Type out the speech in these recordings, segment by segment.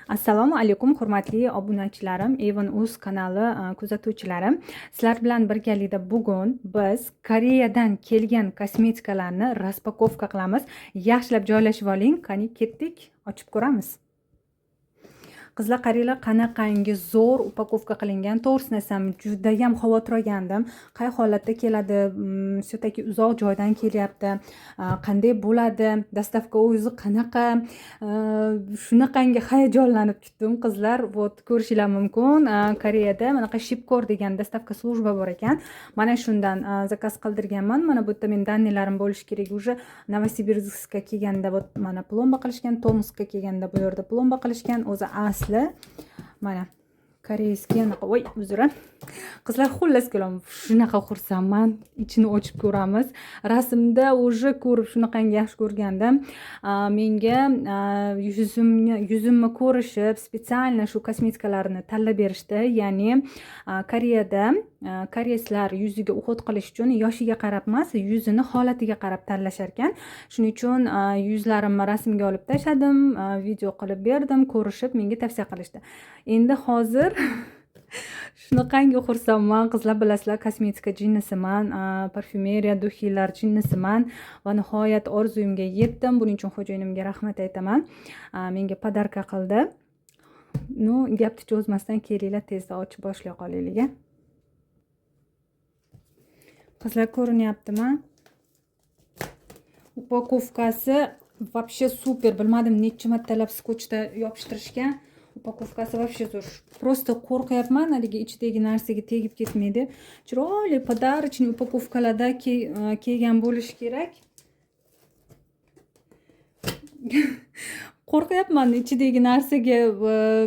Assalomu alaykum hurmatli obunachilarim, Evin.uz kanali kuzatuvchilarim. Sizlar bilan birgalikda bugun biz Koreyadan kelgan kosmetikalarni raspakovka qilamiz. Yaxshilab joylashib oling, qani ketdik, ochib ko'ramiz. Qizlar, qaranglar, qanaqangi zo'r upakovka qilingan. To'g'risini aytsam, juda ham xavotir olgandim. Qay holatda keladi, все-таки uzoq joydan kelyapti, qanday bo'ladi, dastavka o'zi qanaqa, shunaqangi hayajonlanib kutdim qizlar. Вот ko'rishinglar mumkin, Koreyada manaqa Shipkor degan dastavka slujba bor ekan. Mana shundan zakaz qildirganman. Mana bu yerda men dannilarim bo'lishi kerak. Уже Novosibirskka kelganda mana plomba qilishgan, Tomskka kelganda bu yerda plomba qilishgan. O'zi asli mana koreyskiy voy uzra qizlar, xullas kalom shunaqa xursandman. Ichini ochib ko'ramiz. Rasmda уже ko'rib shunaqangi yaxshi ko'rgandim. Menga yuzimni ko'rishib spesialni shu kosmetikalarni tanlab berishdi. Ya'ni Koreyada koreyslar yuziga uhud qilish uchun yoshiga qarab emas, yuzini holatiga qarab tanlashar ekan. Shuning uchun yuzlarimni rasmga olib tashladim, video qilib berdim, ko'rishib menga tavsiya qilishdi. Endi hozir shunaqangi xursandman qizlar, bilasizlar, kosmetika jinnisiman, parfyumeriya, duxiylar jinnisiman va nihoyat orzuyimga yetdim. Buning uchun xo'jayinimga rahmat aytaman. Menga podarka qildi. Ну, gapni cho'zmasdan kelinglar, tezda ochib boshlay qolaylik. Qizlar, ko'rinyaptimi? Upakovkasi вообще super. Bilmadim necha martalab skochda yopishtirishgan. Upakovkasi вообще zo'r. Просто qo'rqyapman, haligi ichidagi narsaga tegib ketmaydi. Chiroyli podarочный upakovkalarda kelgan bo'lishi kerak. Qo'rqyapman ichidagi narsaga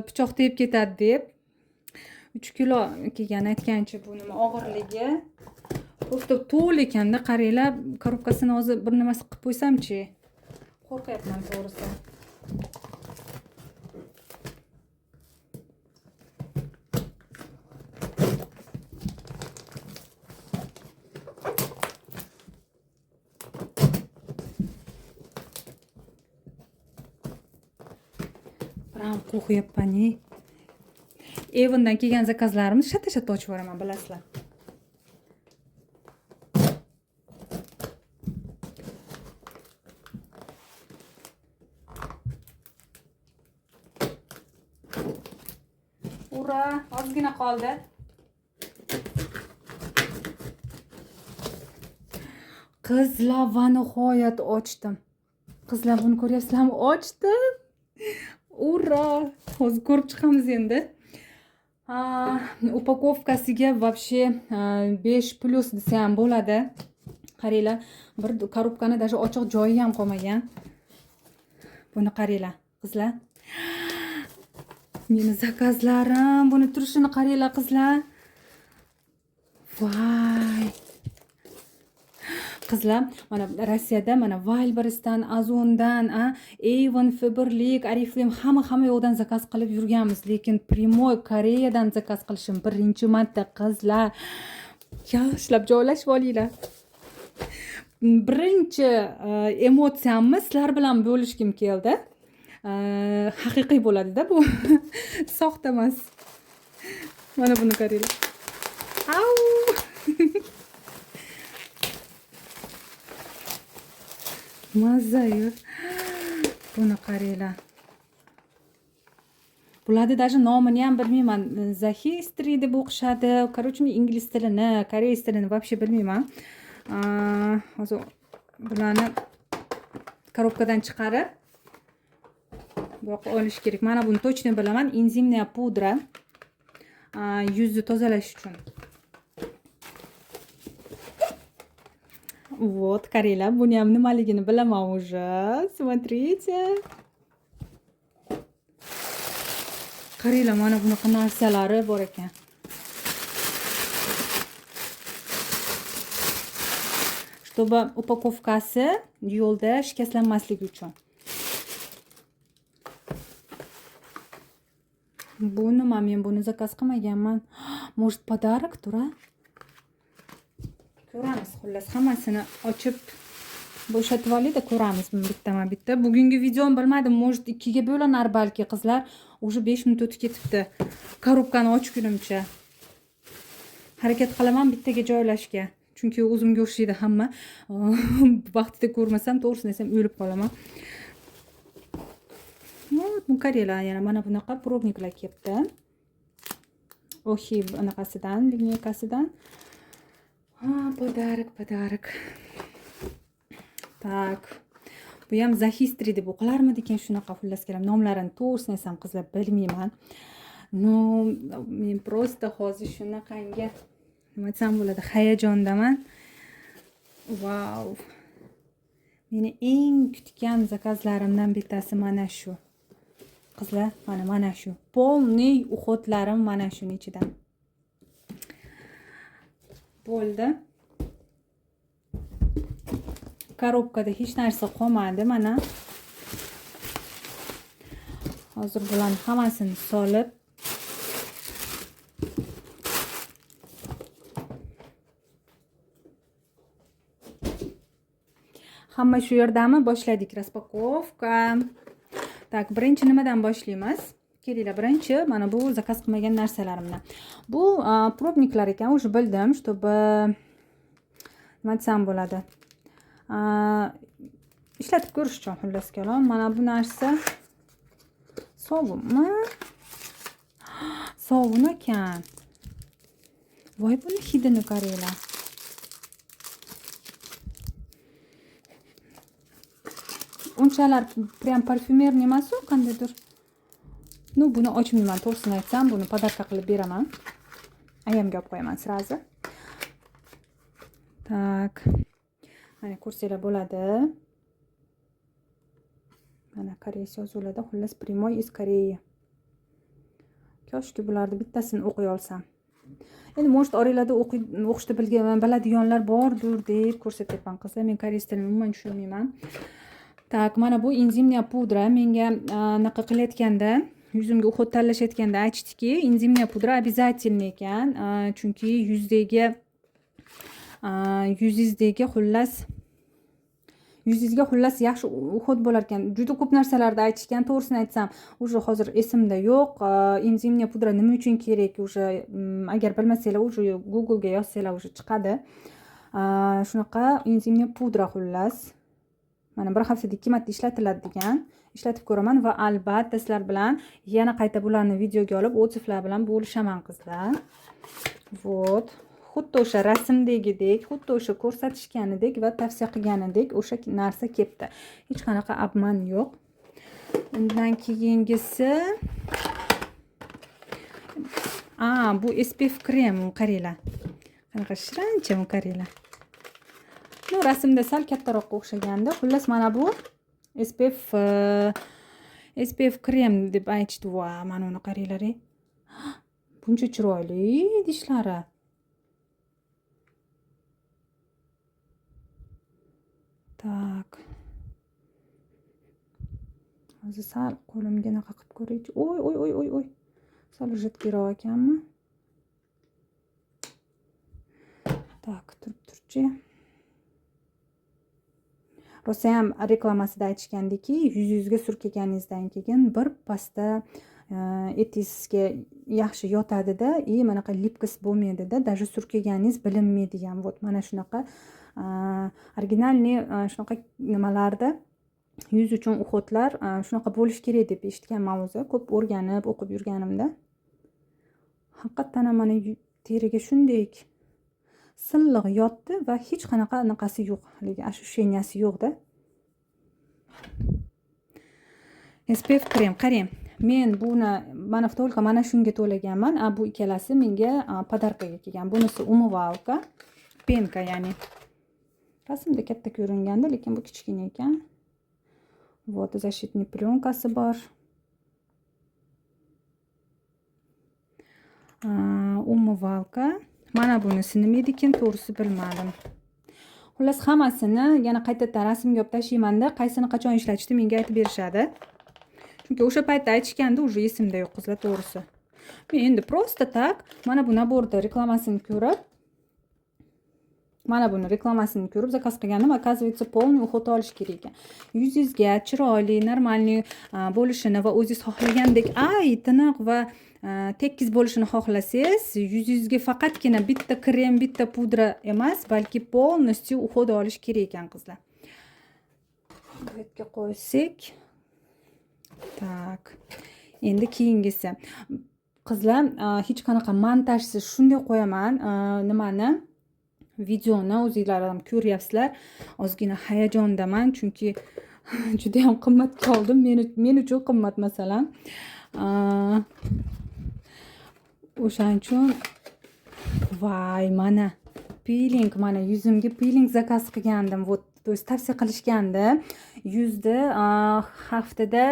pichoq tegib ketadi deb. 3 kilo kelgan aytgancha bu nima og'irligi. Просто to'l ekanda, qaranglar, korobkasini hozir bir nimasi qilib qo'ysam-chi. Qo'rqyapman to'g'risi. Prям qo'rqyapman-ni. Evindan kelgan zakazlarimni shata-shata ochib yuboraman, bilasizlar. Ura, ozgina qoldi. Qizlar, va nihoyat ochdim. Qizlar, buni ko'ryapsizlarmi? Ochdim. Ura, hozir ko'rib chiqamiz endi. Upakovkasiga вообще 5+ desa ham bo'ladi. Qaranglar, bir korobkani даже ochiq joyi ham qolmagan. Buni qaranglar, qizlar. Meni zakazlarim, buni turishini qaranglar qizlar. Voy. Qizlar, mana Rossiyada mana Wildberriesdan, Ozondan, Avon, Faberlic, Oriflame hamma yoqdan zakaz qilib yurganmiz, lekin primoy Koreyadan zakaz qilishim birinchi marta qizlar. Yaxshilab joylashib olinglar. Birinchi emotsiyamni sizlar bilan bo'lishkim keldi. Haqiqiy bo'ladi-da bu. Soxta emas. Mana buni qaranglar. Au! Mazza-yu. Buni qaranglar. Bularni даже nomini ham bilmayman. The History deb o'qishadi. Короче, men ingliz tilini, koreys tilini вообще bilmayman. Hozir bularni korobkadan chiqarib boq olish kerak. Mana buni точно bilaman. Enzimная pudra. Yuzni tozalash uchun. Вот, qaranglar, buni ham nimaligini bilaman уже. Смотрите. Qaranglar, mana bunaqa narsalari bor ekan. Чтобы upakovkasi yo'lda shikastlanmasligi uchun. Bu nima? Men buni zakaz qilmaganman. Может, pодарок tura? Ko'ramiz, xullas hammasini ochib bo'shatib olayda ko'ramiz bittama-bitta. Bugungi videom bilmadim, может 2 ga bo'linar balki qizlar. Уже 5 minut o'tib ketibdi. Korobkani ochgunimcha. Harakat qilaman bittaga joylashga. Chunki o'zimga o'xshaydi hamma. Vaqtida ko'rmasam, to'g'risini desam o'lib qolaman. Bu karelar yana mana bunaqa probniklar kelibdi. Ohi anaqasidan, lineykasidan. Podarik. Tak. Bu ham The History deb o'qilarmidi ekan shunaqa xullas kelam. Nomlarini to'g'risini desam qizlar bilmayman. No, men prosta hozir shunaqangi nima desam bo'ladi, hayajondaman. Wow. Meni eng kutgan zakazlarimdan bittasi mana shu. Qizlar, mana shu. Polniy uxotlarim mana shuning ichidan. Bo'ldi. Korobkada hech narsa qolmadi mana. Hozir bularni hammasini solib hamma shu yerdami? Boshladik raspakovka. Tak, birinchi nimadan boshlaymiz? Kelinglar, birinchi mana bu zakaz qilmagan narsalarimni. Bu probniklar ekan, уже bildim, чтобы nima desam bo'ladi. Ishlatib ko'rish uchun xullas kalom. Mana bu narsa sovunmi? Sovun ekan. Voy, buni hidini qaranglar. Unchalar prям parfyumerniy emas-ku, qandaydir. No, buni ochmayman, to'g'risini aytsam, buni podarka qilib beraman. Ayamga olib qo'yaman srazi. Tak. Mana ko'rsanglar bo'ladi. Mana koreys yoziladi, xullas primoy из Koreyi. Koshki bularni bittasini o'qiy olsam. Endi может oranglarda o'qishni biladiganlar bordir deb ko'rsatyapman qizlar. Men koreys tilini umuman tushunmayman. Tak, mana bu enzimniya pudra. Menga naqa qilayotganda, yuzimga uxot tanlashayotganda aytishdiki, enzimniya pudra обязательно ekan. Chunki yuzingizga xullas yaxshi uxot bo'lar ekan. Juda ko'p narsalarda aytishgan, to'g'risini aytsam, уже hozir esimda yo'q. Enzimniya pudra nima uchun kerak? Уже agar bilmasanglar, уже Google ga yozsanglar уже chiqadi. Shunaqa enzimniya pudra xullas. Mana bir haftada 2 marta ishlatiladi degan. Ishlatib ko'raman va albatta sizlar bilan yana qayta bularni videoga olib, otsiflar bilan bo'lishaman qizlar. Vot. Xuddi o'sha rasmdagidek, xuddi o'sha ko'rsatishganidek va tavsiya qilganidek o'sha narsa kelibdi. Hech qanaqa obman yo'q. Undan keyingisi bu SPF krem, qaranglar. Qanaqa shirincha qaranglar. No, rasmda sal kattaroqqa o'xshaganda. Xullas mana bu SPF krem deb aytishdi. Va, mana uni qaranglar. Buncha chiroyli dishlari. Tak. Hozir sal qo'limga naqa qilib ko'raychi. Oy. Sal jitkiroq ekanmi? Tak, turib-turchi. Rosa ham reklamasida aytishgandiki, yuzingizga surkaganingizdan keyin bir pasta etingizga yaxshi yotadi-da, manaqa lipkis bo'lmaydi-da, даже surkaganingiz bilinmaydi ham. Vot mana shunaqa originalniy shunaqa nimalarda yuz uchun uxotlar shunaqa bo'lish kerak deb eshitganman o'zi. Ko'p o'rganib, o'qib yurganimda. Haqiqatan ham mana teriga shunday silliq yotdi va hech qanaqa anaqasi yo'q. Haligi ощущенияsi yo'q-da. SPF krem, qarang. Men buni mana только mana shunga to'laganman. Bu ikkalasi menga podarkaga kelgan. Bunisi umyvalka, penka ya'ni. Rasmda katta ko'ringanda, lekin bu kichkina ekan. Вот, защитный plyоnkasi bor. Umyvalka. Mana bunisi nima ekan, to'g'risi bilmadim. Xullas hammasini yana qaytadan rasmga olib tashlayman-da, qaysini qachon ishlatishni menga aytib berishadi. Chunki o'sha paytda aytishganda уже esimda yo'q qizlar, to'g'risi. Men endi prosta tak mana bu naborda reklamasini ko'rib Mana buni reklamasini ko'rib zakaz qilgandim. Оказывается, полный уход olish kerak ekan. Yuzingizga chiroyli, normalniy bo'lishini va o'zingiz xohlagandek tiniq va tekis bo'lishini xohlasangiz, yuzingizga faqatgina bitta krem, bitta pudra emas, balki полностью уход olish kerak ekan qizlar. Bu yerga qo'ysak. Tak. Endi keyingisi. Qizlar, hech qanaqa montajsiz shunday qo'yaman, nimani videoni o'zingizlar ham ko'ryapsizlar. Ozgina hayajondaman, chunki juda ham qimmatga oldim. Men uchun qimmat masalan. O'shaning uchun voy, mana peeling, mana yuzimga peeling zakaz qilgandim. То есть tavsiya qilishgandi. Yuzda haftada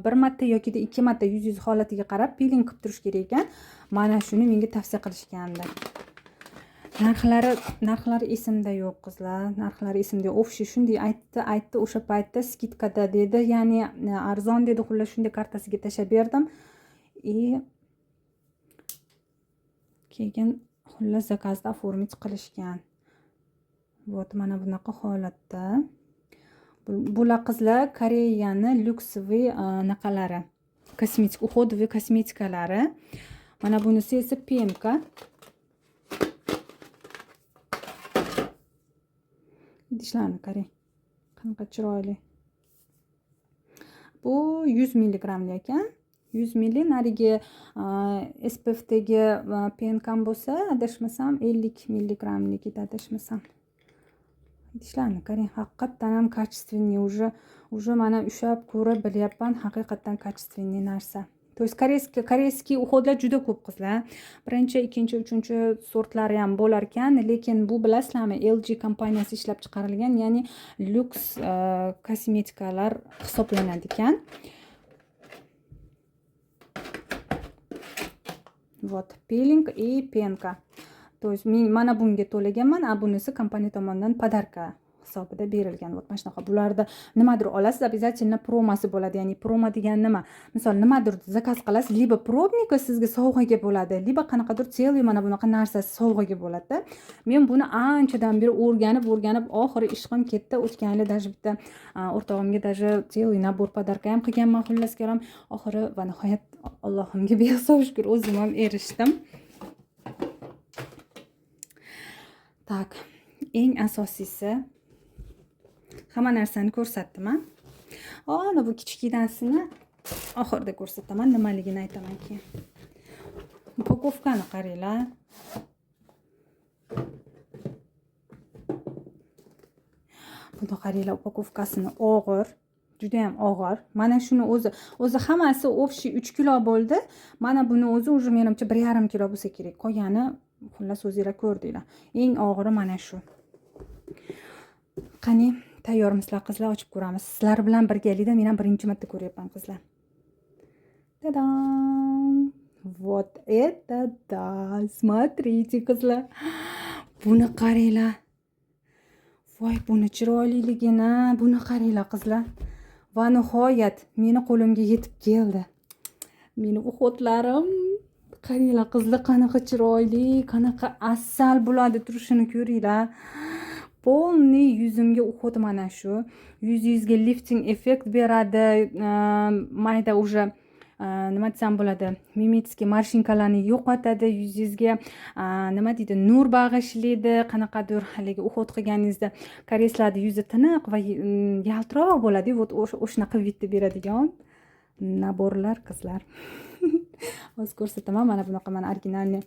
bir marta yoki 2 marta yuzingiz holatiga qarab peeling qilib turish kerak ekan. Mana shuni menga tavsiya qilishgandi. Narxlari esimda yo'q qizlar. Narxlari esimda yo'q. Ofshi shunday aytdi o'sha paytda skidkada dedi. Ya'ni arzon dedi, xullas shunday kartasiga tashab berdim. Keyin xullas zakazda оформить qilishgan. Вот mana bunaqa holatda. Bular qizlar Koreyani lyuksviy naqalari. Kosmetik, uходовый kosmetikalari. Mana bunisi esa penka. Idishlarni qarang. Qanaqa chiroyli. Bu 100 mg ekan. 100 ml narigi SPFdagi penkam bo'lsa, adashmasam 50 mg adashmasam. Idishlarni qarang, haqiqatdan ham качественный, уже mana ushab ko'rib bilyapman, haqiqatdan качественный narsa. То есть koreyskiy uходlar juda ko'p qizlar. Birinchi, ikkinchi, uchinchi sortlari ham bo'lar ekan, lekin bu bilasizlarmi, LG kompaniyasi ishlab chiqarilgan, ya'ni lyuks kosmetikalar hisoblanadi ekan. Вот, peeling и penka. То есть men mana bunga to'laganman, bunisi kompaniya tomonidan podarka hisobida berilgan. Вот mana shunaqa. Bularda nimadir olasiz, обязательно promosi bo'ladi. Ya'ni promo degan nima? Misol nimadir zakaz qilasiz, liba probnika sizga sovg'aga bo'ladi, liba qanaqadir целый mana bunaqa narsasi sovg'aga bo'ladi. Men buni anchadan beri o'rganib, oxiri ishqim ketdi. O'tgan yil даже bitta o'rtog'imga даже целый nabor podarka ham qilganman, xullas kelam. Oxiri va nihoyat Allohimga behisob shukr o'zim ham erishdim. Tak, eng asosiysi hamma narsani ko'rsatdim. Ana bu kichikidasini oxirida ko'rsataman, nimaligini aytaman keyin. Upakovkani qaranglar. Buni qaranglar, upakovkasini og'ir, juda ham og'ir. Mana shuni o'zi hammasi общий 3 kilo bo'ldi. Mana buni o'zi уже menimcha 1,5 kilo bo'lsa kerak. Qolgani xullas o'zingizlar ko'rdinglar. Eng og'iri mana shu. Qani, tayyormisizlar qizlar? Ochib ko'ramiz. Sizlar bilan birgalikda men ham birinchi marta ko'ryapman qizlar. Tadam! Вот это да! Смотрите, qizlar. Buni qaranglar. Voy, buni chiroyliligini, buni qaranglar qizlar. Va nihoyat meni qo'limga yetib keldi. Meni uxotlarim. Qaranglar qizlar, qanaqa chiroyli, qanaqa asal bo'ladi turishini ko'ringlar. Полный yuzimga уход mana shu. Yuzingizga lifting effekt beradi. Mayda уже nima desam bo'ladi? Mimetskiy marshinkalarni yo'qotadi, yuzingizga nima deydi? Nur bag'ishlaydi. Qanaqadir haligi уход qilganingizda koreyslarning yuzi tiniq va yaltiroq bo'ladi. Вот o'shanaqa vidni beradigan naborlar qizlar. Hozir ko'rsataman. Mana bunaqa mana originalniy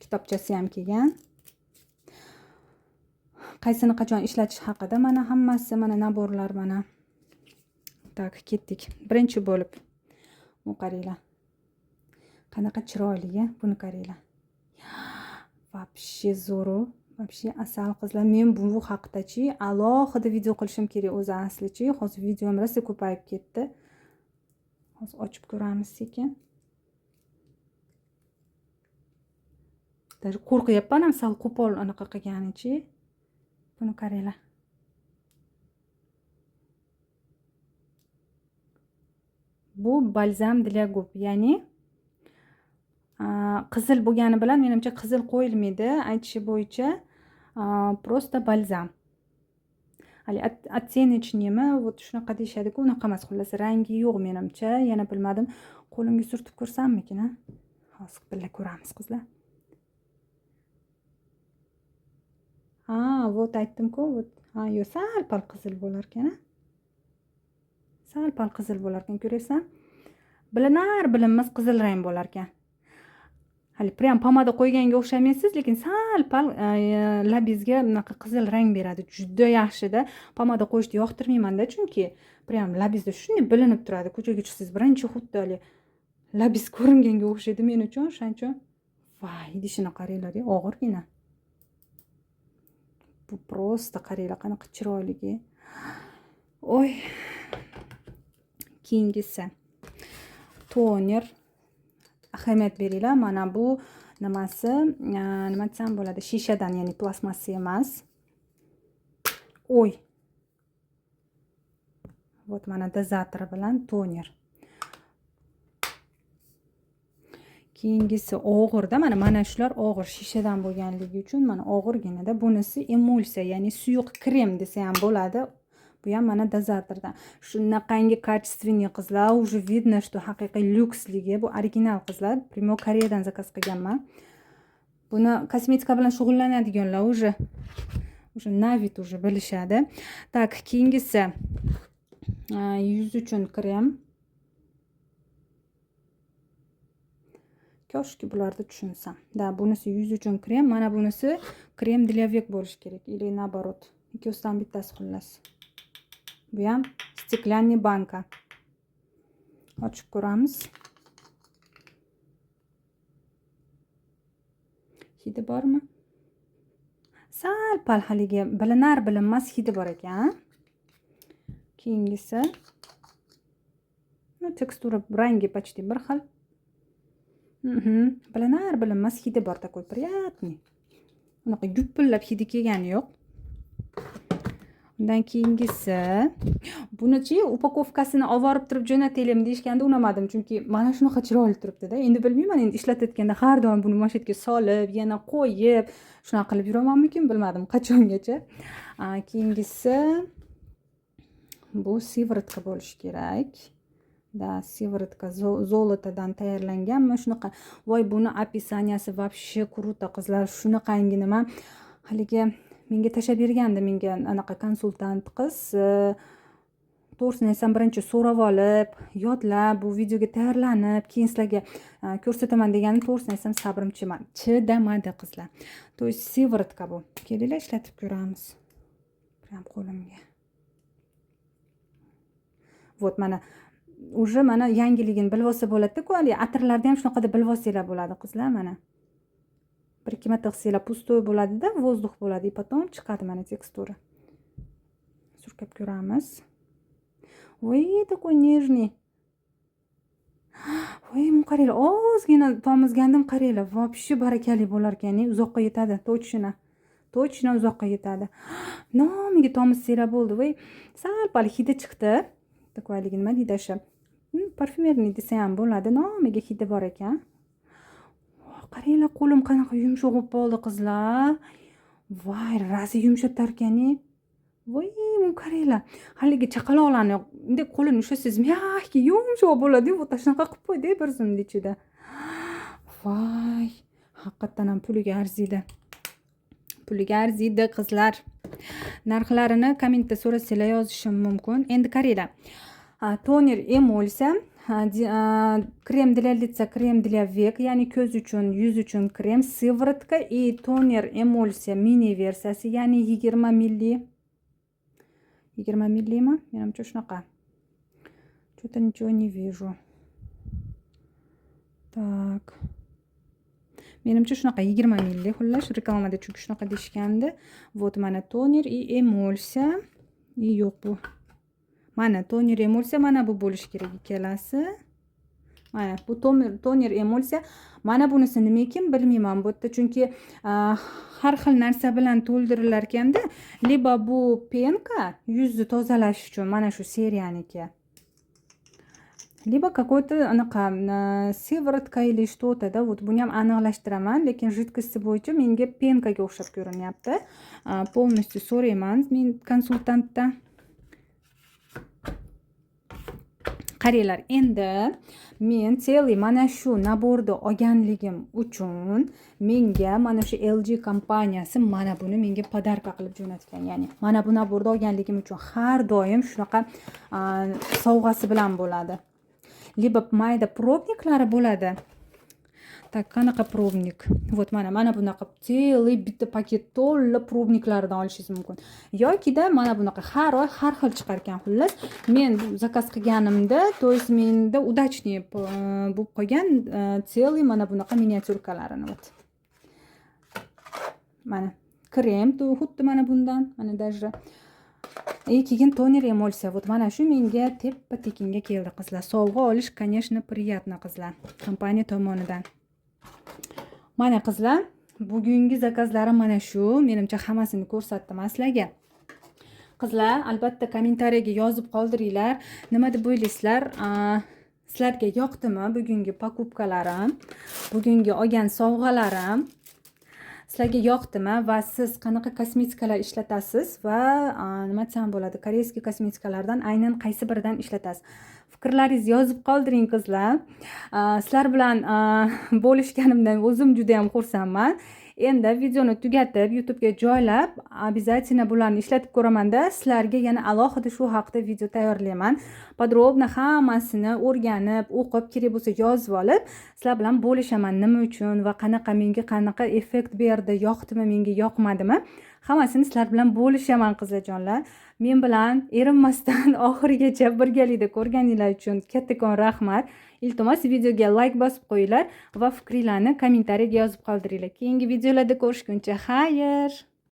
kitobchasi ham kelgan. Qaysini qachon ishlatish haqida mana hammasi, mana naborlar mana. Tak, ketdik. Birinchi bo'lib. Bu qaranglar. Qanaqa chiroyli, buni qaranglar. Вообще zo'ru, вообще asal qizlar. Men bu haqdachi alohida video qilishim kerak o'zi aslichi. Hozir videom rosa ko'payib ketdi. Hozir ochib ko'ramiz sekin. Даже qo'rqyapman ham sal qo'pol anaqa qilganichi. Buni qaranglar. Bu balzam для gub, ya'ni qizil bo'lgani bilan menimcha qizil qo'yilmaydi aytishi bo'yicha. Просто balzam. Hali оттеночныйmi, вот shunaqa deyishadi-ku, unaqa emas. Xullas, rangi yo'q menimcha. Yana bilmadim. Qo'limga surtib ko'rsammikin, ha? Hozir birga ko'ramiz, qizlar. Вот aytdim-ku, вот. Yo, sal-pal qizil bo'lar ekan, ha? Sal-pal qizil bo'lar ekan, ko'raysan? Bilinar-bilinmas qizil rang bo'lar ekan. Hali prям pomada qo'yganga o'xshamaysiz, lekin sal-pal labingizga bunaqa qizil rang beradi. Juda yaxshi-da. Pomada qo'yishni yoqtirmayman-da, chunki prям labingizda shunday bilinib turadi. Ko'chaga chiqsangiz birinchi xuddi hali labingiz ko'ringanga o'xshaydi men uchun, o'shaning uchun. Voy, idishini qaranglar, og'irgina. Bu просто qaranglar, qanaqa chiroyligi. Oy. Keyingisi toner. Ahamiyat beringlar. Mana bu nimasi, nima desam bo'ladi? Shishadan, ya'ni plastmassa emas. Oy. Вот mana dozator bilan toner. Keyingisi og'irda, mana shular og'ir shishadan bo'lganligi uchun mana og'irginada. Bunisi emulsiya, ya'ni suyuq krem desa ham bo'ladi. Bu ham mana dozatordan. Shunaqangi качественный qizlar, уже видно, что haqiqiy lyuksligi. Bu original qizlar. Primo Koreyadan zakaz qilganman. Buni kosmetika bilan shug'ullanadiganlar уже navit уже bilishadi. Tak, keyingisi yuz uchun krem. Koshki bularni tushunsam. Da, bunisi yuz uchun krem, mana bunisi krem для век bo'lishi kerak. Или наоборот. Ikkosidan bittasi xullas. Bu ham stiklanniy banka. Ochib ko'ramiz. Hidi bormi? Sal-pal haligi bilinar-bilinmas hidi bor ekan. Keyingisi. Tekstura rangi почти bir xil. Bilinar-bilinmas hidi bor, такой приятный. Unaqa gupillab hidi kelgani yo'q. Undan keyingisi, buni-chi upakovkasini olib turib jo'nataylik deyishganda unamadim, chunki mana shunaqa chiroyli turibdi-da. Endi bilmayman, endi ishlatayotganda har doim buni mashinga solib, yana qo'yib, shunaqa qilib yuramanmikin, bilmadim qachongacha. Keyingisi bu sivorotka bo'lishi kerak. Da, sivorotka zolotadan tayyorlanganmi shunaqa. Voy, buni opisaniyasi вообще kruto qizlar. Shunaqangi nima? Haligi menga tashab bergandi, menga anaqa konsultant qiz. To'g'risini aytsam, birinchi so'rab olib, yodlab, bu videoga tayyorlanib, keyin sizlarga ko'rsataman degani, to'g'risini aytsam, sabrim chidamadi qizlar. То есть sivorotka bu. Kelinglar ishlatib ko'ramiz. Prям qo'limga. Вот mana уже mana yangiligini bilib olsa bo'ladi-ku, hali atirlarda ham shunaqada bilib olsanglar bo'ladi qizlar, mana. Bir-ikki marta qilsanglar pustoy bo'ladi-da, vozdux bo'ladi, и потом chiqadi mana tekstura. Surkab ko'ramiz. Voy, такой нежный. Voy, men qaranglar, ozgina tomizgandim, qaranglar. Вообще barakali bo'lar ekan, uzoqqa yetadi, точно uzoqqa yetadi. Nomiga tomizsanglar bo'ldi. Voy, sal-pal hidi chiqdi. Такой nima deydi o'sha? Parfumerniy desa ham bo'ladi, nomiga hidi bor ekan. Qaranglar, qo'lim qanaqa yumshoq bo'lib qoldi qizlar. Voy, razi yumshatar ekan-ku. Voy, men qaranglar. Haligi chaqaloqlarni bunday qo'lini ushlasangiz, mягкий, yumshoq bo'ladi-ku, bu shunaqa qilib qo'ydi bir zumda ichida. Voy, haqiqatan ham puliga arziydi. Puliga arziydi qizlar. Narxlarini kommentda so'rasanglar yozishim mumkin. Endi qaranglar. Toner emulsiya, krem для лица, krem для век, ya'ni ko'z uchun, yuz uchun krem, sivorotka и toner emulsiya mini versiyasi, ya'ni 20 milli. 20 millimi? Menimcha shunaqa. Что-то ничего не вижу. Так. Menimcha shunaqa 20 milli, xullas reklamada chunki shunaqa deyishgandi. Вот mana toner и emulsiya. Yo'q bu. Mana toner emulsiya mana bu bo'lishi kerak ikkalasi. Mana bu toner emulsiya. Mana bunisi nima ekan bilmayman bu yerda, chunki har xil narsa bilan to'ldirilar ekanda, liba bu penka yuzni tozalash uchun mana shu seriyaniki. Lибо какой-то anaqa sivorotka или что-то-da. Вот buni ham aniqlashtiraman, lekin жидкости bo'yicha menga penkaga o'xshab ko'rinyapti. Полностью so'rayman men konsultantdan. Qaranglar, endi men Teli mana shu naborni olganligim uchun menga mana shu LG kompaniyasi mana buni menga podarka qilib jo'natgan. Ya'ni mana bu naborni olganligim uchun har doim shunaqa sovg'asi bilan bo'ladi. Lибо mayda probniklari bo'ladi. Так, qanaqa probnik? Вот mana bunaqa целый bitta paket to'la probniklardan olishingiz mumkin. Yokida mana bunaqa har oy har xil chiqar ekan. Xullas, men zakaz qilganimda, то есть menda удачный bo'lib qolgan целый mana bunaqa miniatyurkalarini. Вот. Mana krem, xuddi mana bundan, mana даже keyin toner ham olsa, вот mana shu menga teppa-tekinga keldi qizlar. Sovg'a olish, конечно, приятно qizlar, kompaniya tomonidan. Mana qizlar, bugungi zakazlarim mana shu. Menimcha hammasini ko'rsatdim sizlarga. Qizlar, albatta kommentariyaga yozib qoldiringlar. Nima deb o'ylaysizlar? Sizlarga yoqdimi bugungi покупкалarim? Bugungi olgan sovg'alarim? Sizlarga yoqdimi va siz qanaqa kosmetikalar ishlatasiz va nima desam bo'ladi, koreyskiy kosmetikalardan aynan qaysi biridan ishlatasiz? Fikrlaringizni yozib qoldiring qizlar. Sizlar bilan bo'lishganimdan o'zim juda ham xursandman. Endi videoni tugatib YouTube'ga joylab, обязательно bularni ishlatib ko'raman-da, sizlarga yana alohida shu haqida video tayyorlayman. Podrobno hammasini o'rganib, o'qib, kerak bo'lsa yozib olib, sizlar bilan bo'lishaman. Nima uchun va menga qanaqa effekt berdi, yoqdimi, menga yoqmadimi? Hammasini sizlar bilan bo'lishaman qizlarjonlar. Men bilan erinmasdan oxirigacha birgalikda ko'rganinglar uchun kattakon rahmat. Iltimos videoga like bosib qo'yinglar va fikringizni kommentariyaga yozib qoldiringlar. Keyingi videolarda ko'rishguncha xayr.